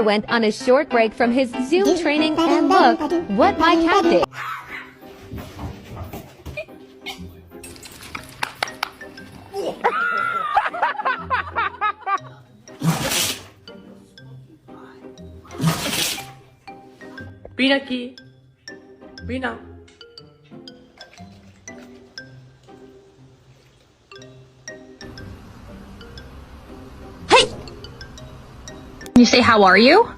father went on a short break from his Zoom training and look what my cat did. Vem aqui. Vem não. You say, how are you?